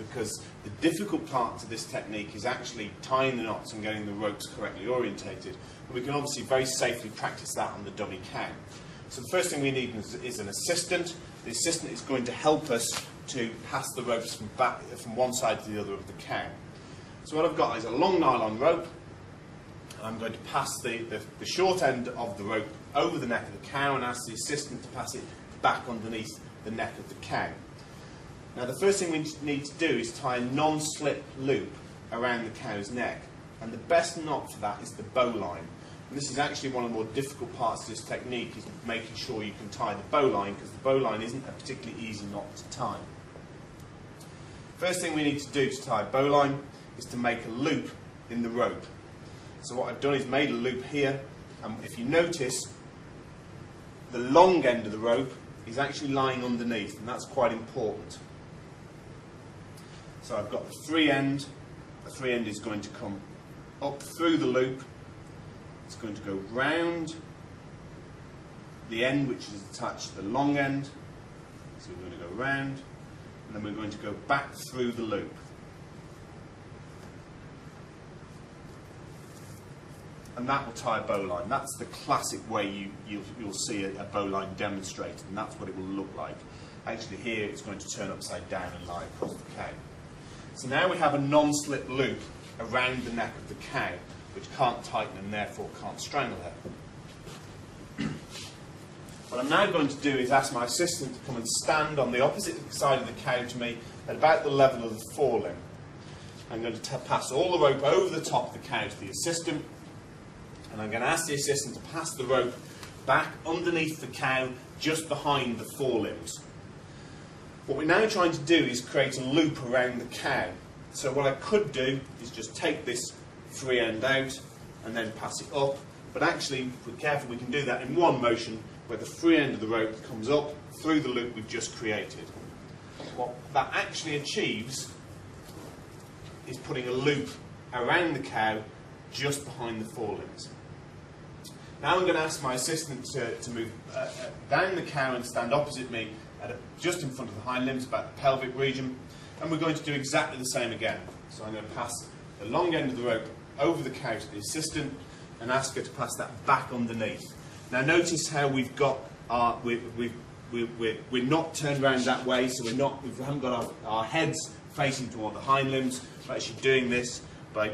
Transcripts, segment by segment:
because the difficult part to this technique is actually tying the knots and getting the ropes correctly orientated. And we can obviously very safely practice that on the dummy cow. So the first thing we need is an assistant. The assistant is going to help us to pass the ropes from one side to the other of the cow. So what I've got is a long nylon rope, and I'm going to pass the short end of the rope over the neck of the cow and ask the assistant to pass it back underneath the neck of the cow. Now the first thing we need to do is tie a non-slip loop around the cow's neck, and the best knot for that is the bowline. And this is actually one of the more difficult parts of this technique, is making sure you can tie the bowline, because the bowline isn't a particularly easy knot to tie. First thing we need to do to tie a bowline is to make a loop in the rope. So what I've done is made a loop here, and if you notice, the long end of the rope is actually lying underneath, and that's quite important. So I've got the free end. The free end is going to come up through the loop. It's going to go round the end which is attached to the long end. So we're going to go round, and then we're going to go back through the loop. And that will tie a bowline. That's the classic way you'll see a bowline demonstrated, and that's what it will look like. Actually here it's going to turn upside down and lie across the cow. So now we have a non-slip loop around the neck of the cow, which can't tighten and therefore can't strangle her. What I'm now going to do is ask my assistant to come and stand on the opposite side of the cow to me at about the level of the forelimb. I'm going to pass all the rope over the top of the cow to the assistant, and I'm going to ask the assistant to pass the rope back underneath the cow just behind the forelimbs. What we're now trying to do is create a loop around the cow. So what I could do is just take this free end out and then pass it up, but actually, if we're careful, we can do that in one motion where the free end of the rope comes up through the loop we've just created. What that actually achieves is putting a loop around the cow just behind the forelimbs. Now I'm going to ask my assistant to move down the cow and stand opposite me just in front of the hind limbs, about the pelvic region, and we're going to do exactly the same again. So I'm going to pass the long end of the rope over the cow to the assistant and ask her to pass that back underneath. Now notice how we've got our, we're not turned around that way, so we haven't got our heads facing toward the hind limbs. We're actually doing this by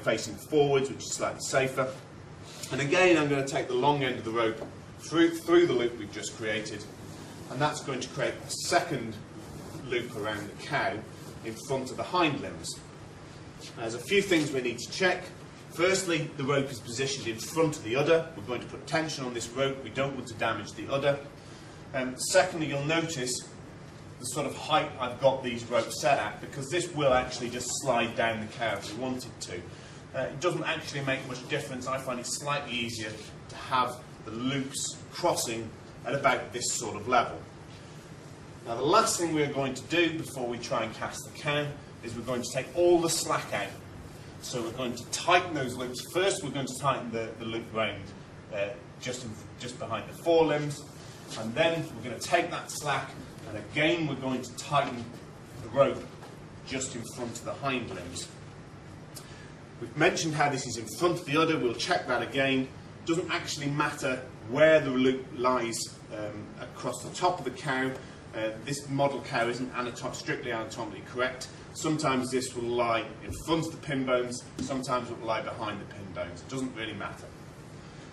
facing forwards, which is slightly safer. And again, I'm going to take the long end of the rope through the loop we've just created, and that's going to create a second loop around the cow in front of the hind limbs. Now, there's a few things we need to check. Firstly, the rope is positioned in front of the udder. We're going to put tension on this rope. We don't want to damage the udder. Secondly, you'll notice the sort of height I've got these ropes set at, because this will actually just slide down the cow if we want it to. It doesn't actually make much difference. I find it slightly easier to have the loops crossing at about this sort of level. Now the last thing we're going to do before we try and cast the cow is we're going to take all the slack out. So we're going to tighten those loops. First we're going to tighten the loop round just behind the forelimbs, and then we're going to take that slack, and again we're going to tighten the rope just in front of the hind limbs. We've mentioned how this is in front of the udder. We'll check that again. It doesn't actually matter where the loop lies across the top of the cow. This model cow isn't strictly anatomically correct. Sometimes this will lie in front of the pin bones, sometimes it will lie behind the pin bones. It doesn't really matter.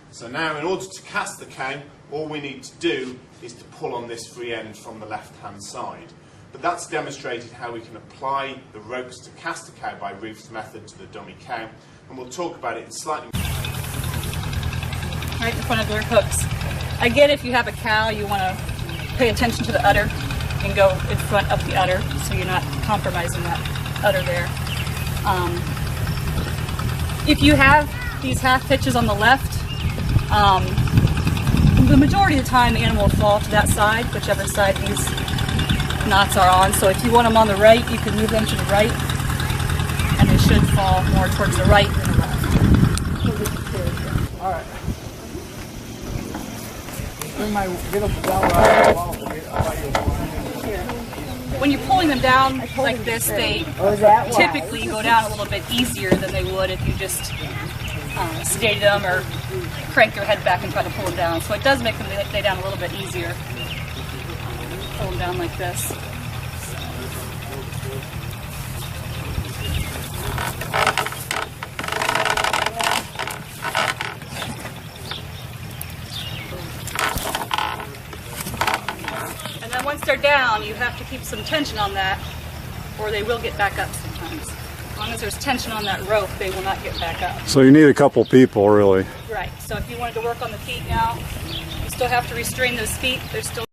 So now, in order to cast the cow, all we need to do is to pull on this free end from the left-hand side. But that's demonstrated how we can apply the ropes to cast a cow by Ruth's method to the dummy cow, and we'll talk about it in slightly right in front of their hooks. Again, if you have a cow, you want to pay attention to the udder and go in front of the udder so you're not compromising that udder there. If you have these half pitches on the left, the majority of the time the animal will fall to that side, whichever side these knots are on. So if you want them on the right, you can move them to the right, and they should fall more towards the right than the left. All right. Bring my get up down right. Here. when you're pulling them down like this, they typically go down a little bit easier than they would if you just sedated them or crank their head back and try to pull them down. So it does make them lay down a little bit easier. Pull them down like this. And then once they're down, you have to keep some tension on that, or they will get back up sometimes. As long as there's tension on that rope, they will not get back up. So you need a couple people, really. Right. So if you wanted to work on the feet now, you still have to restrain those feet. They're still